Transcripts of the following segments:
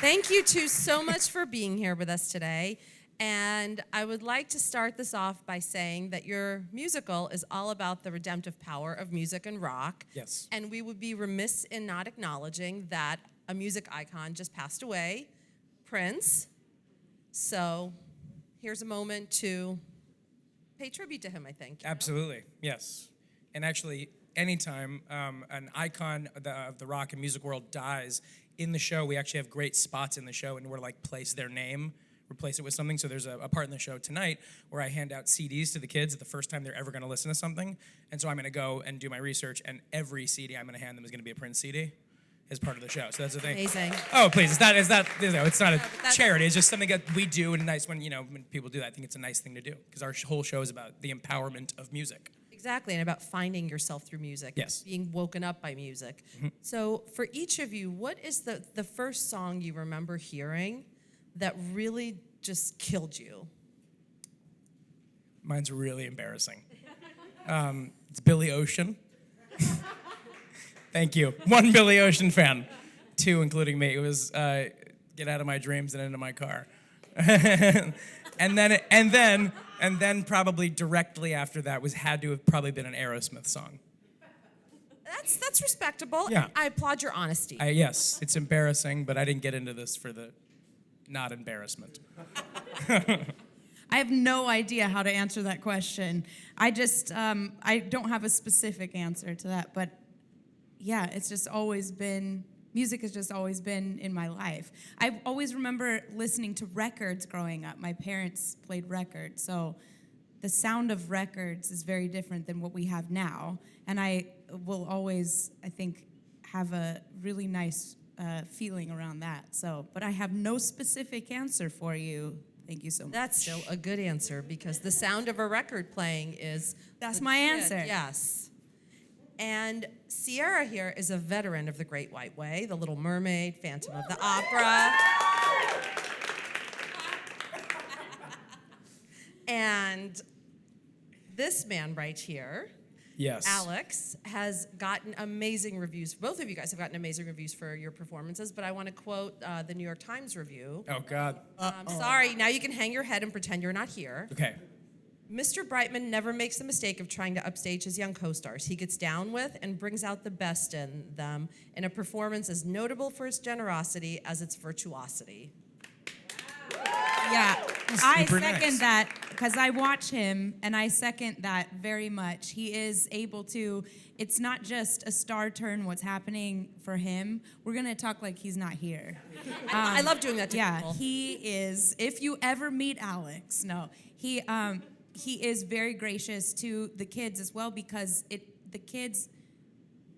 Thank you two so much for being here with us today. And I would like to start this off by saying that your musical is all about the redemptive power of music and rock. Yes. And we would be remiss in not acknowledging that a music icon just passed away, Prince. So here's a moment to pay tribute to him, I think. Absolutely, yes. And actually, anytime an icon of the rock and music world dies, in the show, we actually have great spots in the show and where to place their name, replace it with something. So there's a part in the show tonight where I hand out CDs to the kids the first time they're ever going to listen to something. And so I'm going to go and do my research, and every CD I'm going to hand them is going to be a Prince CD as part of the show. So that's the thing. Amazing. Oh, please, it's not a charity. It's just something that we do, and nice when people do that. I think it's a nice thing to do because our whole show is about the empowerment of music. Exactly, and about finding yourself through music. Yes. Being woken up by music. Mm-hmm. So for each of you, what is the first song you remember hearing that really just killed you? Mine's really embarrassing. It's Billy Ocean. Thank you. 1 Billy Ocean fan. 2, including me. It was Get Out of My Dreams and Into My Car. and then probably directly after that had to have probably been an Aerosmith song. That's respectable. Yeah. I applaud your honesty. Yes, it's embarrassing, but I didn't get into this for the not embarrassment. I have no idea how to answer that question. I just, I don't have a specific answer to that, but yeah, it's just always been, music has just always been in my life. I always remember listening to records growing up. My parents played records, so the sound of records is very different than what we have now. And I will always, I think, have a really nice feeling around that. So, but I have no specific answer for you. Thank you so much. That's still a good answer because the sound of a record playing is... That's my answer. Yes. And Sierra here is a veteran of The Great White Way, The Little Mermaid, Phantom of the Opera. And this man right here, yes, Alex, has gotten amazing reviews. Both of you guys have gotten amazing reviews for your performances, but I want to quote the New York Times review. Oh, God. Sorry, now you can hang your head and pretend you're not here. Okay. Mr. Brightman never makes the mistake of trying to upstage his young co-stars. He gets down with and brings out the best in them in a performance as notable for its generosity as its virtuosity. Yeah, I second nice. that because I watch him and I second that very much. He is able to, it's not just a star turn what's happening for him. We're going to talk like he's not here. I love doing that to people. Yeah, he is, if you ever meet Alex, he is very gracious to the kids as well because the kids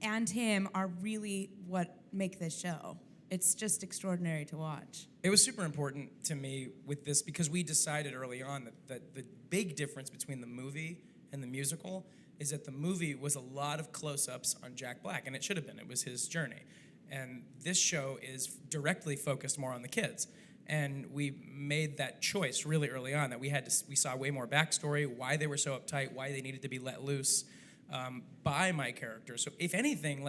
and him are really what make this show. It's just extraordinary to watch. It was super important to me with this because we decided early on that the big difference between the movie and the musical is that the movie was a lot of close-ups on Jack Black, and it should have been. It was his journey. And this show is directly focused more on the kids. And we made that choice really early on that we saw way more backstory, why they were so uptight, why they needed to be let loose by my character. So if anything,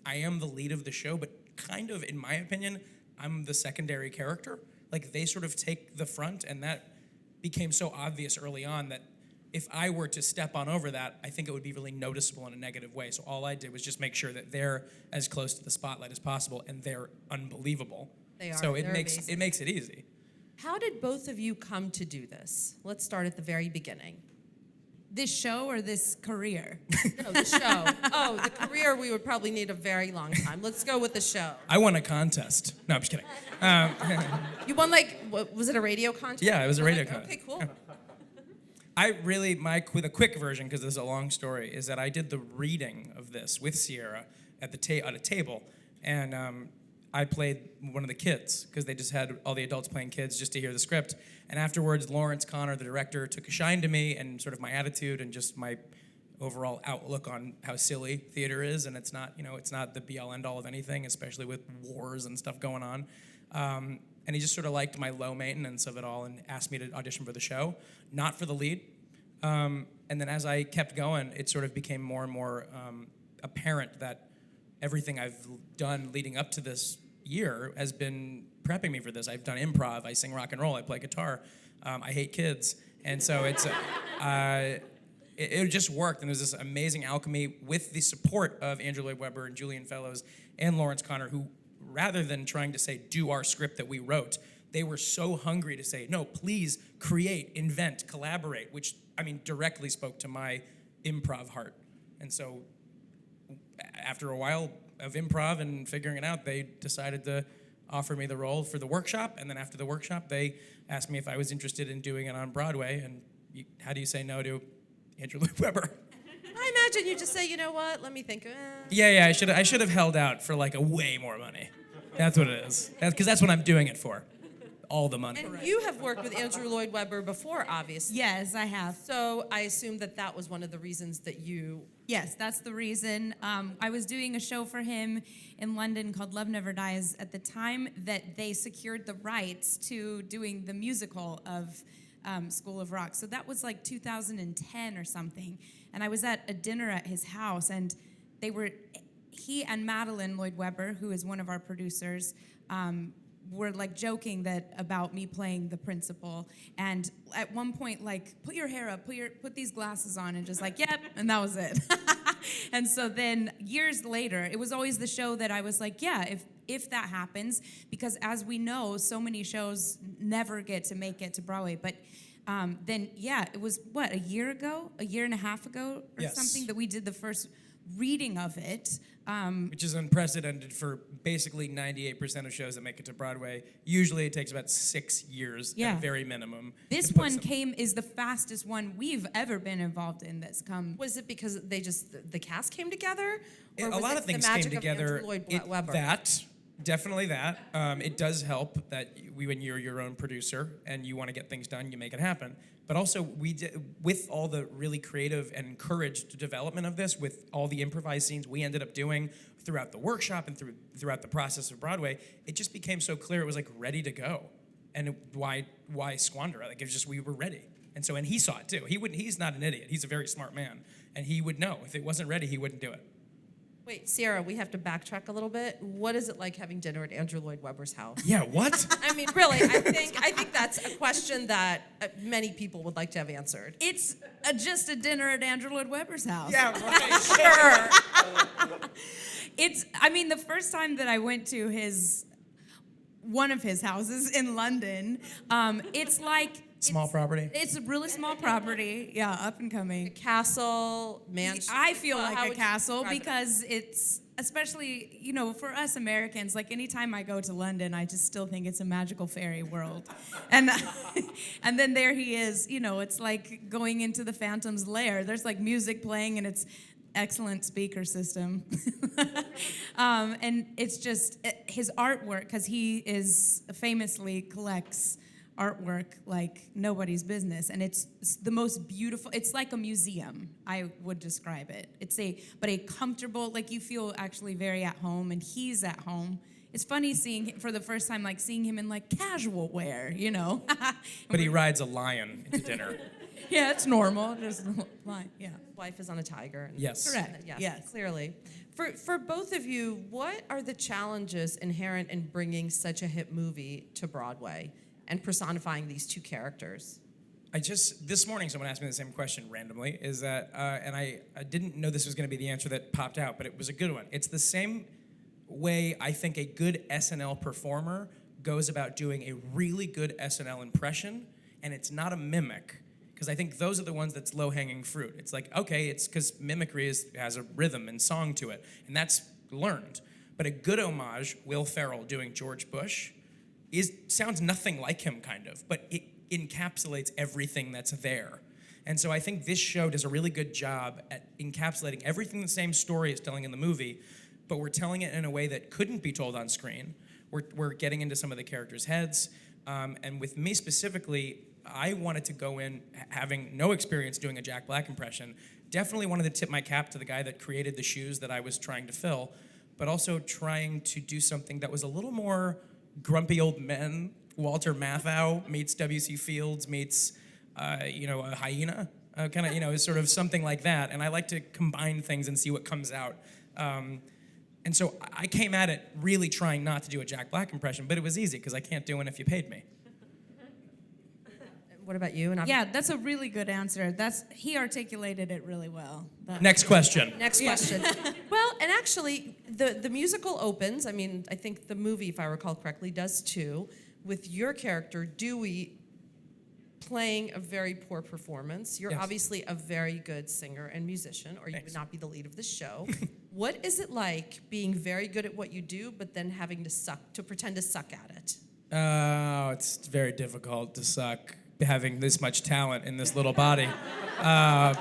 I am the lead of the show, but kind of, in my opinion, I'm the secondary character. Like, they sort of take the front, and that became so obvious early on that if I were to step on over that, I think it would be really noticeable in a negative way. So all I did was just make sure that they're as close to the spotlight as possible, and they're unbelievable. They are. So They're amazing. it makes it easy. How did both of you come to do this? Let's start at the very beginning. This show or this career? No, the show. Oh, the career, we would probably need a very long time. Let's go with the show. I won a contest. No, I'm just kidding. You won, was it a radio contest? Yeah, it was a radio contest. Okay, cool. The quick version, because this is a long story, is that I did the reading of this with Sierra at a table, and I played one of the kids, because they just had all the adults playing kids just to hear the script. And afterwards, Lawrence Connor, the director, took a shine to me and sort of my attitude and just my overall outlook on how silly theater is, and it's not the be-all, end-all of anything, especially with wars and stuff going on. And he just sort of liked my low maintenance of it all and asked me to audition for the show, not for the lead. And then as I kept going, it sort of became more and more apparent that everything I've done leading up to this year has been prepping me for this. I've done improv, I sing rock and roll, I play guitar, I hate kids, and so it just worked, and there was this amazing alchemy with the support of Andrew Lloyd Webber and Julian Fellows and Lawrence Connor, who, rather than trying to say, do our script that we wrote, they were so hungry to say, no, please create, invent, collaborate, which, I mean, directly spoke to my improv heart. And so after a while of improv and figuring it out, they decided to offer me the role for the workshop, and then after the workshop, they asked me if I was interested in doing it on Broadway, and how do you say no to Andrew Lloyd Webber? I imagine you just say, you know what, let me think. Yeah, I should have held out for like a way more money. That's what it is. Because that's what I'm doing it for. All the money. And you have worked with Andrew Lloyd Webber before, obviously. Yes, I have. So I assume that was one of the reasons that you... Yes, that's the reason. I was doing a show for him in London called Love Never Dies at the time that they secured the rights to doing the musical of School of Rock. So that was like 2010 or something. And I was at a dinner at his house, and he and Madeline Lloyd Webber, who is one of our producers, were like joking about me playing the principal, and at one point, like, put your hair up, put these glasses on, and just like, yep, and that was it. And so then years later, it was always the show that I was like, yeah, if that happens, because as we know, so many shows never get to make it to Broadway, but then yeah, it was a year and a half ago or Yes. something that we did the first reading of it. Which is unprecedented for basically 98% of shows that make it to Broadway. Usually it takes about 6 years Yeah. at very minimum. This to put one some- is the fastest one we've ever been involved in that's come. Was it because the cast came together? Or A was lot it of things the magic came together. Of Andrew Lloyd Webber? Definitely that. It does help that when you're your own producer and you want to get things done, you make it happen. But also, we did, with all the really creative and encouraged development of this, with all the improvised scenes we ended up doing throughout the workshop and throughout the process of Broadway, it just became so clear it was like ready to go. And why squander it? Like, it was just, we were ready. And so, and he saw it too. He's not an idiot. He's a very smart man. And he would know. If it wasn't ready, he wouldn't do it. Wait, Sierra, we have to backtrack a little bit. What is it like having dinner at Andrew Lloyd Webber's house? Yeah, what? I mean, really, I think that's a question that many people would like to have answered. It's just a dinner at Andrew Lloyd Webber's house. Yeah, right. Sure. The first time that I went to one of his houses in London, it's like... Small property? It's a really small property, yeah, up and coming. Castle, mansion. I feel Well, how like a would you castle describe it? because it's, especially, for us Americans, like anytime I go to London, I just still think it's a magical fairy world. And and then there he is, it's like going into the Phantom's lair. There's like music playing and it's excellent speaker system. And it's just his artwork, because he is famously collects artwork like nobody's business, and it's the most beautiful. It's like a museum, I would describe it. It's a comfortable, like you feel actually very at home, and he's at home. It's funny seeing him for the first time, like seeing him in like casual wear, But he rides a lion into dinner. Yeah, it's normal. Just like, yeah. Wife is on a tiger. And Yes. Correct. Yes, clearly. For both of you, what are the challenges inherent in bringing such a hit movie to Broadway and personifying these two characters? This morning someone asked me the same question randomly, is that, and I didn't know this was going to be the answer that popped out, but it was a good one. It's the same way I think a good SNL performer goes about doing a really good SNL impression, and it's not a mimic, because I think those are the ones that's low-hanging fruit. It's like, okay, it's because mimicry has a rhythm and song to it, and that's learned. But a good homage, Will Ferrell doing George Bush, sounds nothing like him, kind of, but it encapsulates everything that's there. And so I think this show does a really good job at encapsulating everything the same story is telling in the movie, but we're telling it in a way that couldn't be told on screen. We're getting into some of the characters' heads, and with me specifically, I wanted to go in having no experience doing a Jack Black impression. Definitely wanted to tip my cap to the guy that created the shoes that I was trying to fill, but also trying to do something that was a little more grumpy old men. Walter Matthau meets W.C. Fields meets, a hyena, sort of something like that. And I like to combine things and see what comes out. And so I came at it really trying not to do a Jack Black impression, but it was easy because I can't do one if you paid me. What about you? And Yeah, that's a really good answer. He articulated it really well. Next question. Next question. Well, and actually, the musical opens. I mean, I think the movie, if I recall correctly, does too, with your character, Dewey, playing a very poor performance. You're Yes. obviously a very good singer and musician, or you would Thanks. not be the lead of the show. What is it like being very good at what you do, but then having to pretend to suck at it? Oh, it's very difficult to suck having this much talent in this little body. No,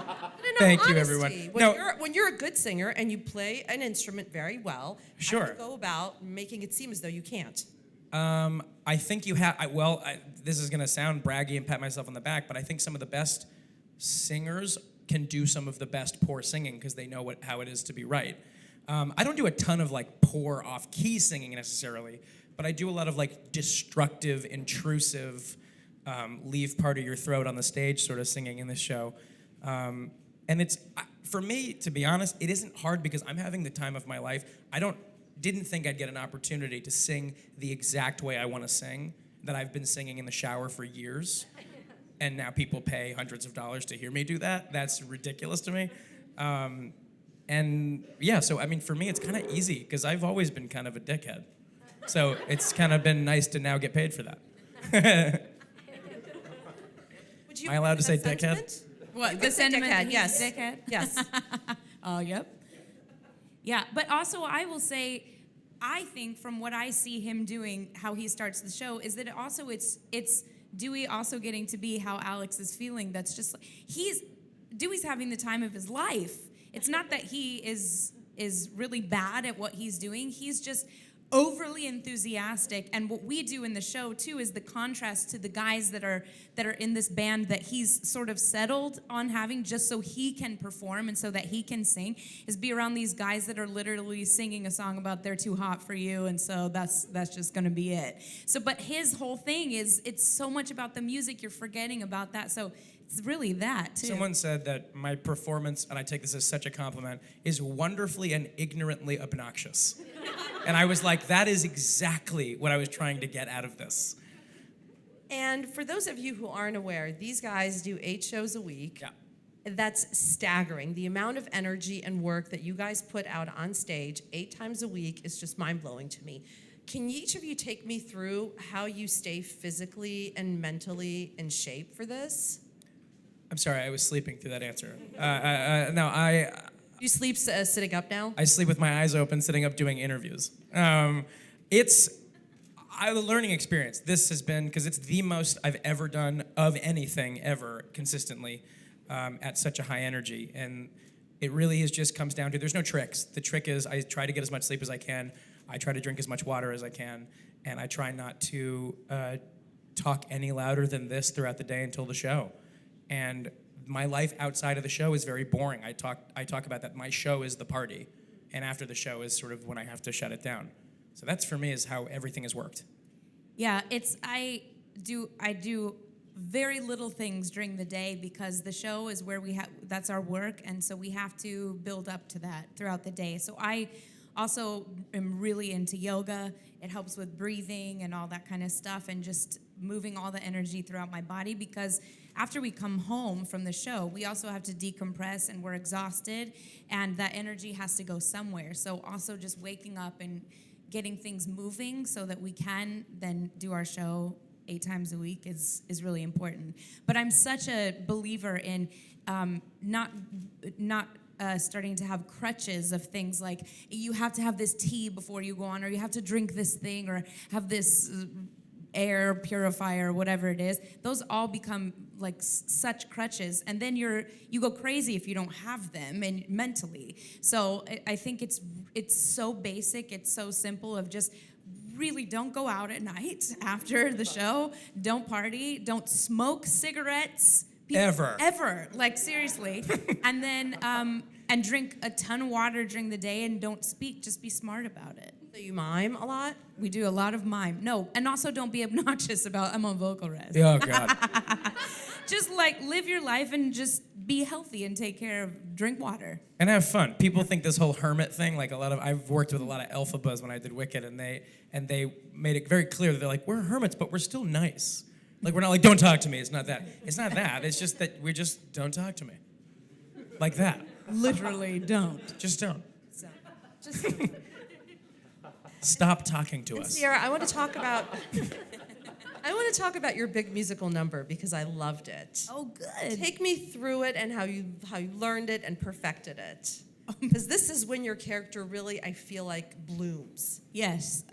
Thank you, honesty. everyone. When, No. when you're a good singer and you play an instrument very well, how do Sure. you go about making it seem as though you can't? I think you have, this is going to sound braggy and pat myself on the back, but I think some of the best singers can do some of the best poor singing because they know how it is to be right. I don't do a ton of like poor off-key singing necessarily, but I do a lot of like destructive, intrusive, leave part of your throat on the stage sort of singing in this show. And it's, for me, to be honest, it isn't hard because I'm having the time of my life. Didn't think I'd get an opportunity to sing the exact way I want to sing that I've been singing in the shower for years. And now people pay hundreds of dollars to hear me do that. That's ridiculous to me. And yeah, so I mean, for me, it's kind of easy because I've always been kind of a dickhead. So it's kind of been nice to now get paid for that. Would you Am I allowed to say that dickhead? sentiment? What, You the could say sentiment? dickhead, yes. Dickhead? Yes. Oh, yep. Yeah, but also I will say, I think from what I see him doing, how he starts the show, is that it's Dewey also getting to be how Alex is feeling. That's just Dewey's having the time of his life. It's not that he is really bad at what he's doing. He's just overly enthusiastic, and what we do in the show too is the contrast to the guys that are in this band that he's sort of settled on having just so he can perform and so that he can sing, is be around these guys that are literally singing a song about they're too hot for you, and so that's just going to be it. So but his whole thing is it's so much about the music, you're forgetting about that. So it's really that too. Someone said that my performance, and I take this as such a compliment, is wonderfully and ignorantly obnoxious. And I was like, that is exactly what I was trying to get out of this. And for those of you who aren't aware, these guys do 8 shows a week. Yeah. That's staggering. The amount of energy and work that you guys put out on stage 8 times a week is just mind-blowing to me. Can each of you take me through how you stay physically and mentally in shape for this? I'm sorry, I was sleeping through that answer. You sleep sitting up now? I sleep with my eyes open, sitting up doing interviews. It's a learning experience. This has been, because it's the most I've ever done of anything ever consistently at such a high energy. And it really just comes down to, there's no tricks. The trick is I try to get as much sleep as I can. I try to drink as much water as I can. And I try not to talk any louder than this throughout the day until the show. And my life outside of the show is very boring. I talk about that. My show is the party, and after the show is sort of when I have to shut it down. So that's for me is how everything has worked. Yeah, I do very little things during the day because the show is where that's our work, and so we have to build up to that throughout the day. So I also am really into yoga. It helps with breathing and all that kind of stuff, and just moving all the energy throughout my body, because after we come home from the show, we also have to decompress and we're exhausted, and that energy has to go somewhere. So also just waking up and getting things moving so that we can then do our show 8 times a week is really important. But I'm such a believer in not starting to have crutches of things like you have to have this tea before you go on, or you have to drink this thing, or have this air purifier, whatever it is. Those all become like such crutches, and then you go crazy if you don't have them, and mentally. So I think it's so basic, it's so simple of just really don't go out at night after the show, don't party, don't smoke cigarettes. Ever. Like, seriously. And then, and drink a ton of water during the day, and don't speak. Just be smart about it. So you mime a lot? We do a lot of mime. No, and also don't be obnoxious about, I'm on vocal rest. Oh, God. just like live your life and just be healthy and take care of, drink water. And have fun. People think this whole hermit thing, like I've worked with a lot of alphabas when I did Wicked, and they made it very clear that they're like, we're hermits, but we're still nice. Like, we're not like, don't talk to me. It's not that. It's not that. It's just that we just don't talk to me. Like that. Literally don't. Just don't. So, just Stop talking to And us. Sierra, I want to talk about your big musical number because I loved it. Oh, good. Take me through it and how you learned it and perfected it. Because this is when your character really, I feel like, blooms. Yes.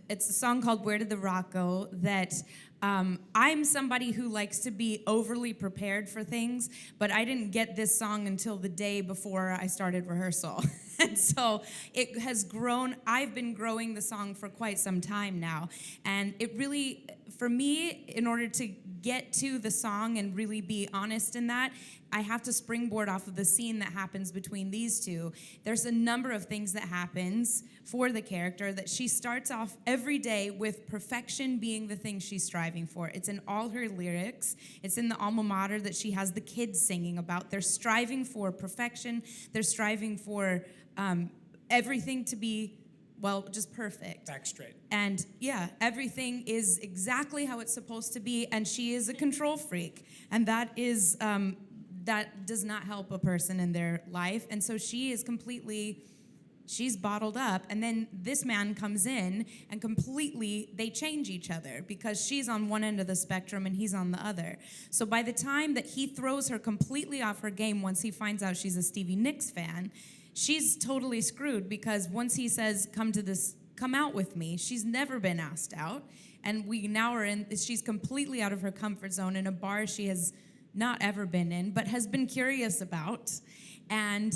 It's a song called Where Did the Rock Go? That I'm somebody who likes to be overly prepared for things, but I didn't get this song until the day before I started rehearsal. And so it has grown. I've been growing the song for quite some time now. And it really, for me, in order to get to the song and really be honest in that, I have to springboard off of the scene that happens between these two. There's a number of things that happens for the character that she starts off every day with perfection being the thing she's striving for. It's in all her lyrics. It's in the alma mater that she has the kids singing about. They're striving for perfection. They're striving for everything to be, well, just perfect. Back straight. And yeah, everything is exactly how it's supposed to be, and she is a control freak. And that is, that does not help a person in their life. And so she is she's bottled up. And then this man comes in and completely, they change each other because she's on one end of the spectrum and he's on the other. So by the time that he throws her completely off her game once he finds out she's a Stevie Nicks fan, she's totally screwed because once he says, come out with me, she's never been asked out. And we now are she's completely out of her comfort zone in a bar she has not ever been in, but has been curious about. And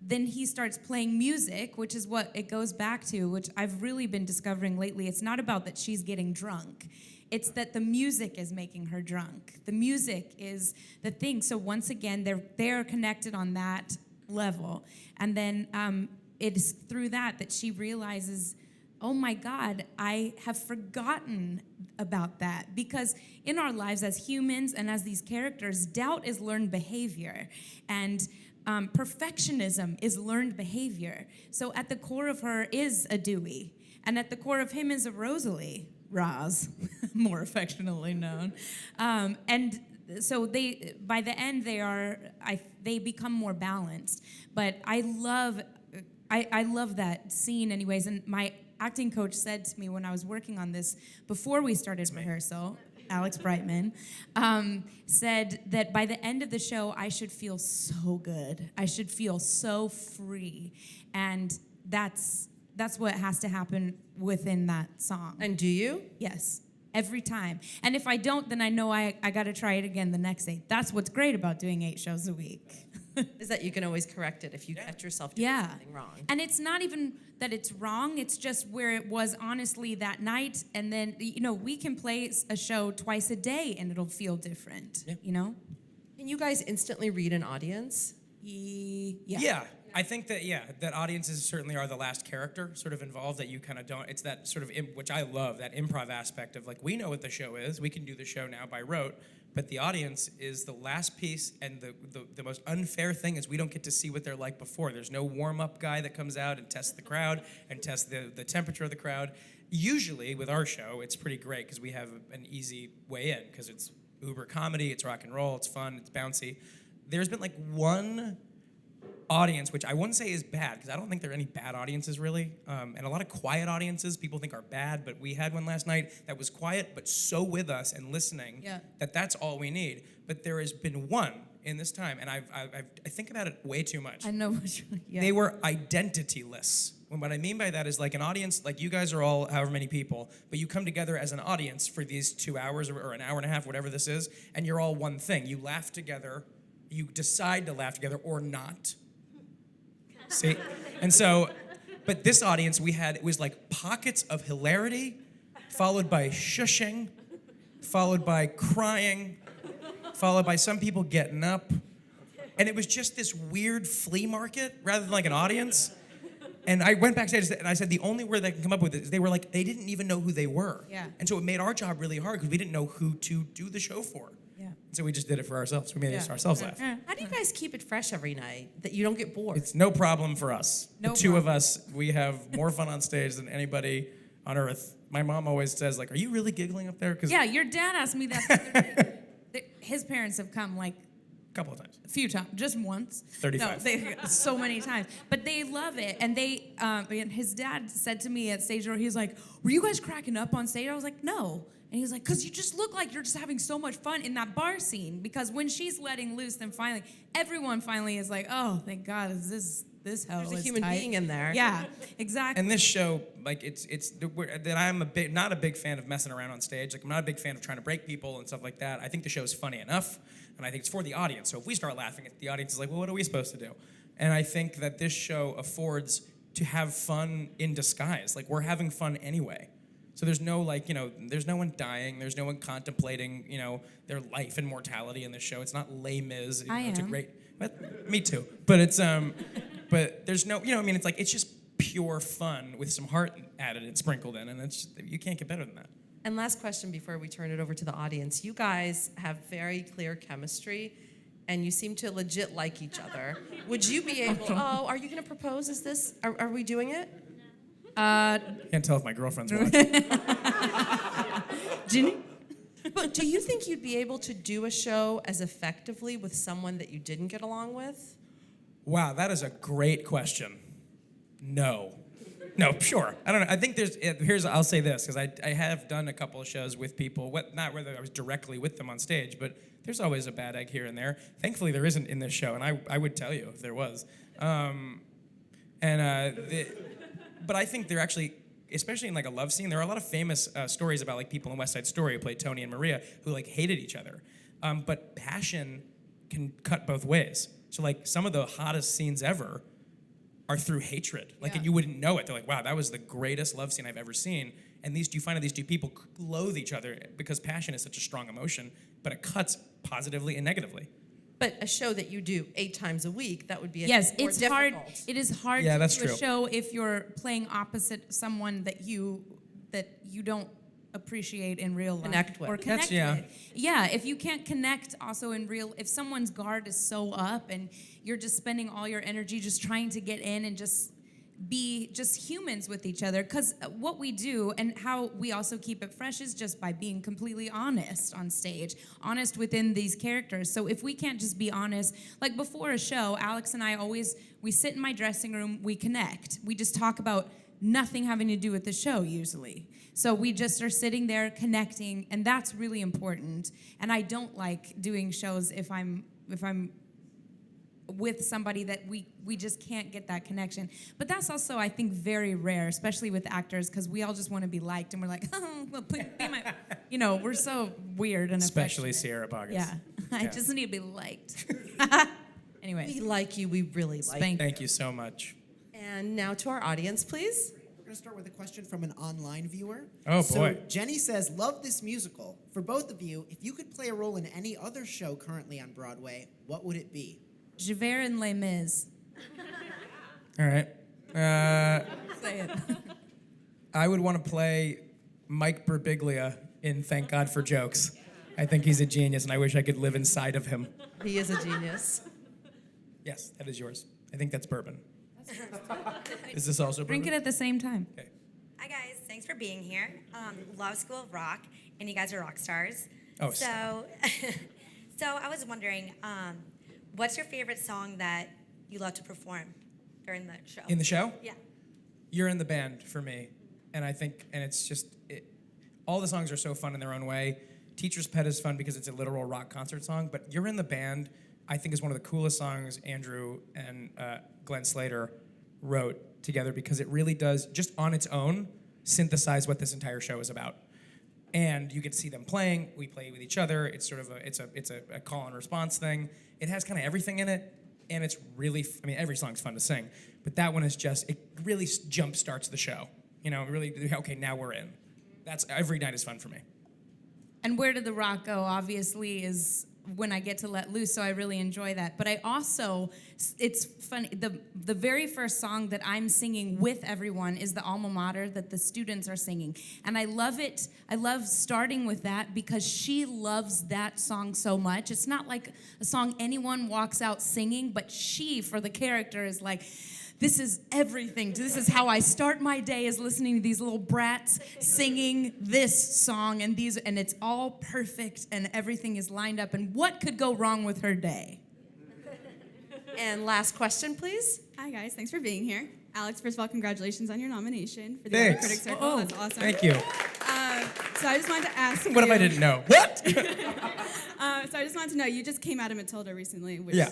then he starts playing music, which is what it goes back to, which I've really been discovering lately. It's not about that she's getting drunk. It's that the music is making her drunk. The music is the thing. So once again, they're connected on that level. And then it is through that she realizes, oh my God, I have forgotten about that. Because in our lives as humans and as these characters, doubt is learned behavior. And perfectionism is learned behavior. So at the core of her is a Dewey. And at the core of him is a Rosalie, Roz, more affectionately known. And so by the end, they become more balanced. But I love that scene anyways. And my acting coach said to me when I was working on this, before we started rehearsal, Alex Brightman, said that by the end of the show, I should feel so good. I should feel so free. And that's what has to happen within that song. And do you? Yes, every time. And if I don't, then I know I got to try it again the next day. That's what's great about doing 8 shows a week. Is that you can always correct it if you catch yourself doing something wrong. And it's not even that it's wrong, it's just where it was honestly that night. And then, we can play a show twice a day and it'll feel different, Can you guys instantly read an audience? Yeah. I think that audiences certainly are the last character sort of involved that you kind of don't. It's that sort of, which I love, that improv aspect of like, we know what the show is. We can do the show now by rote. But the audience is the last piece, and the most unfair thing is we don't get to see what they're like before. There's no warm-up guy that comes out and tests the crowd and tests the temperature of the crowd. Usually, with our show, it's pretty great because we have an easy way in because it's uber comedy, it's rock and roll, it's fun, it's bouncy. There's been like one audience, which I wouldn't say is bad, because I don't think there are any bad audiences really, and a lot of quiet audiences people think are bad, but we had one last night that was quiet but so with us and listening that that's all we need. But there has been one in this time, and I think about it way too much. I know which one. Yeah. They were identityless. And what I mean by that is like an audience, like you guys are all however many people, but you come together as an audience for these 2 hours or an hour and a half, whatever this is, and you're all one thing. You laugh together, you decide to laugh together or not. See? And so, but this audience it was like pockets of hilarity, followed by shushing, followed by crying, followed by some people getting up. And it was just this weird flea market rather than like an audience. And I went backstage and I said, the only word they can come up with is they were like, they didn't even know who they were. Yeah. And so it made our job really hard because we didn't know who to do the show for. Yeah. So we just did it for ourselves. We made Yeah. ourselves laugh. How do you guys keep it fresh every night that you don't get bored? It's no problem for us. No The two of problem. us, we have more fun on stage than anybody on earth. My mom always says, like, are you really giggling up there? 'Cause Yeah, your dad asked me that the other day. His parents have come like a couple of times. a few times, just once. 35. No, so many times. But they love it. And and his dad said to me at stage door, he's like, were you guys cracking up on stage? I was like, no. And he was like, because you just look like you're just having so much fun in that bar scene. Because when she's letting loose, then finally, everyone finally is like, oh, thank God, is this hell There's a is human tight. being in there. Yeah, exactly. And this show, like, that I'm not a big fan of messing around on stage. Like, I'm not a big fan of trying to break people and stuff like that. I think the show's funny enough, and I think it's for the audience. So if we start laughing, the audience is like, well, what are we supposed to do? And I think that this show affords to have fun in disguise. Like, we're having fun anyway. So there's no, like, there's no one dying. There's no one contemplating, their life and mortality in this show. It's not Les Mis. It's a am. great, but me too. But it's, but there's no, it's like, it's just pure fun with some heart added and sprinkled in, and you can't get better than that. And last question before we turn it over to the audience. You guys have very clear chemistry, and you seem to legit like each other. Would you be able, are you going to propose? Are we doing it? Can't tell if my girlfriend's watching. Ginny? But do you think you'd be able to do a show as effectively with someone that you didn't get along with? Wow, that is a great question. No, sure. I don't know. I think I'll say this, because I have done a couple of shows with people, not whether I was directly with them on stage, but there's always a bad egg here and there. Thankfully, there isn't in this show, and I would tell you if there was. But I think they're actually, especially in like a love scene, there are a lot of famous stories about like people in West Side Story who played Tony and Maria who like hated each other. But passion can cut both ways. So like some of the hottest scenes ever are through hatred. Like, and you wouldn't know it. They're like, wow, that was the greatest love scene I've ever seen. And you find out these two people loathe each other because passion is such a strong emotion, but it cuts positively and negatively. But a show that you do 8 times a week, that would be Yes, more it's difficult. hard. It is hard Yeah, to that's do a true. show if you're playing opposite someone that you don't appreciate in real life. Connect with. Or connect yeah. with. Yeah, if you can't connect also if someone's guard is so up and you're just spending all your energy just trying to get in and just be just humans with each other, because what we do and how we also keep it fresh is just by being completely honest on stage, honest within these characters. So if we can't just be honest, like before a show, Alex and I we sit in my dressing room, we connect, we just talk about nothing having to do with the show usually. So we just are sitting there connecting, and that's really important. And I don't like doing shows if I'm with somebody that we just can't get that connection. But that's also, I think, very rare, especially with actors, because we all just want to be liked, and we're like, oh, well, be my, we're so weird and Especially affectionate. Sierra Boggess. Yeah, I Yeah. just need to be liked. Anyway, We like you. We really like you. spank. Thank you so much. And now to our audience, please. We're going to start with a question from an online viewer. Oh, So boy. Jenny says, love this musical. For both of you, if you could play a role in any other show currently on Broadway, what would it be? Javert and Les Mis. All right. Say it. I would want to play Mike Birbiglia in Thank God for Jokes. I think he's a genius, and I wish I could live inside of him. He is a genius. Yes, that is yours. I think that's bourbon. Is this also bourbon? Drink it at the same time. Okay. Hi guys, thanks for being here. Love School of Rock, and you guys are rock stars. Oh, so, so I was wondering, what's your favorite song that you love to perform during the show? In the show? Yeah. You're in the band for me, and I think, and it's just, all the songs are so fun in their own way. Teacher's Pet is fun because it's a literal rock concert song, but You're in the Band, I think, is one of the coolest songs Andrew and Glenn Slater wrote together, because it really does, just on its own, synthesize what this entire show is about. And you get to see them playing. We play with each other. It's sort of a call and response thing. It has kind of everything in it, and it's really. Every song's fun to sing, but that one is just. It really jump starts the show. Really. Okay, now we're in. That's every night is fun for me. And Where Did the Rock Go? Obviously, is when I get to let loose, so I really enjoy that. But I also, it's funny, the very first song that I'm singing with everyone is the alma mater that the students are singing. And I love it. I love starting with that because she loves that song so much. It's not like a song anyone walks out singing, but she, for the character, is like, this is everything. This is how I start my day, is listening to these little brats singing this song, and it's all perfect, and everything is lined up. And what could go wrong with her day? And last question, please. Hi, guys. Thanks for being here. Alex, first of all, congratulations on your nomination for the Thanks. Other Critics Circle. Oh, That's awesome. Thank you. So I just wanted to ask What if I didn't know? What? So I just wanted to know, you just came out of Matilda recently, which Yeah.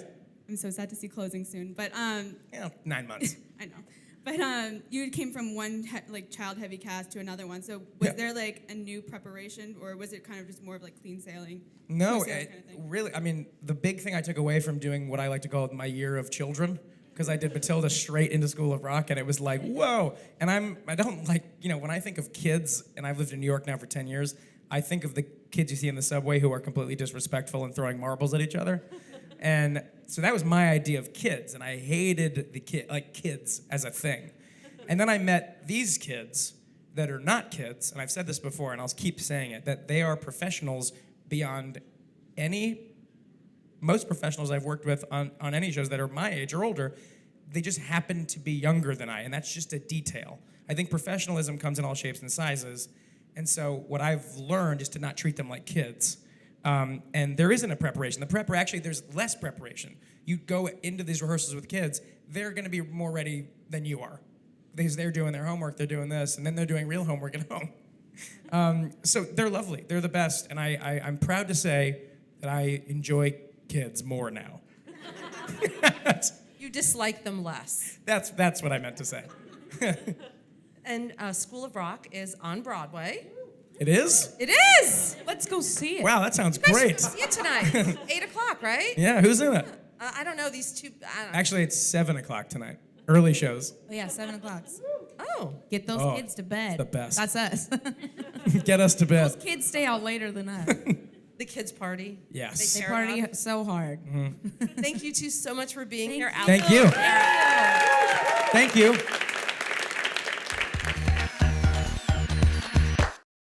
I'm so sad to see closing soon. But 9 months. I know. But you came from one child-heavy cast to another one. So was there like a new preparation, or was it kind of just more of like clean sailing? No, Smooth sailing kind of thing? really. I mean, the big thing I took away from doing what I like to call my year of children, because I did Matilda straight into School of Rock, and it was like, whoa. And I don't like, when I think of kids, and I've lived in New York now for 10 years, I think of the kids you see in the subway who are completely disrespectful and throwing marbles at each other. And so that was my idea of kids, and I hated kids as a thing. And then I met these kids that are not kids, and I've said this before, and I'll keep saying it, that they are professionals beyond most professionals I've worked with on any shows that are my age or older. They just happen to be younger than I, and that's just a detail. I think professionalism comes in all shapes and sizes, and so what I've learned is to not treat them like kids. And there isn't a preparation. Actually, there's less preparation. You go into these rehearsals with kids, they're going to be more ready than you are. Because they're doing their homework, they're doing this, and then they're doing real homework at home. So they're lovely. They're the best. And I'm proud to say that I enjoy kids more now. You dislike them less. That's what I meant to say. And School of Rock is on Broadway. It is? It is! Let's go see it. Wow, that sounds You guys great. should see it tonight. 8 o'clock, right? Yeah, who's in it? I don't know, these two. I don't know. Actually, it's 7 o'clock tonight. Early shows. Oh, yeah, 7 o'clock. Oh. Get those Oh, kids to bed. the best. That's us. Get us to bed. Kids stay out later than us. The kids party. Yes. They Tear party up. so hard. Thank you two so much for being here. Thank you. Alex. Thank you.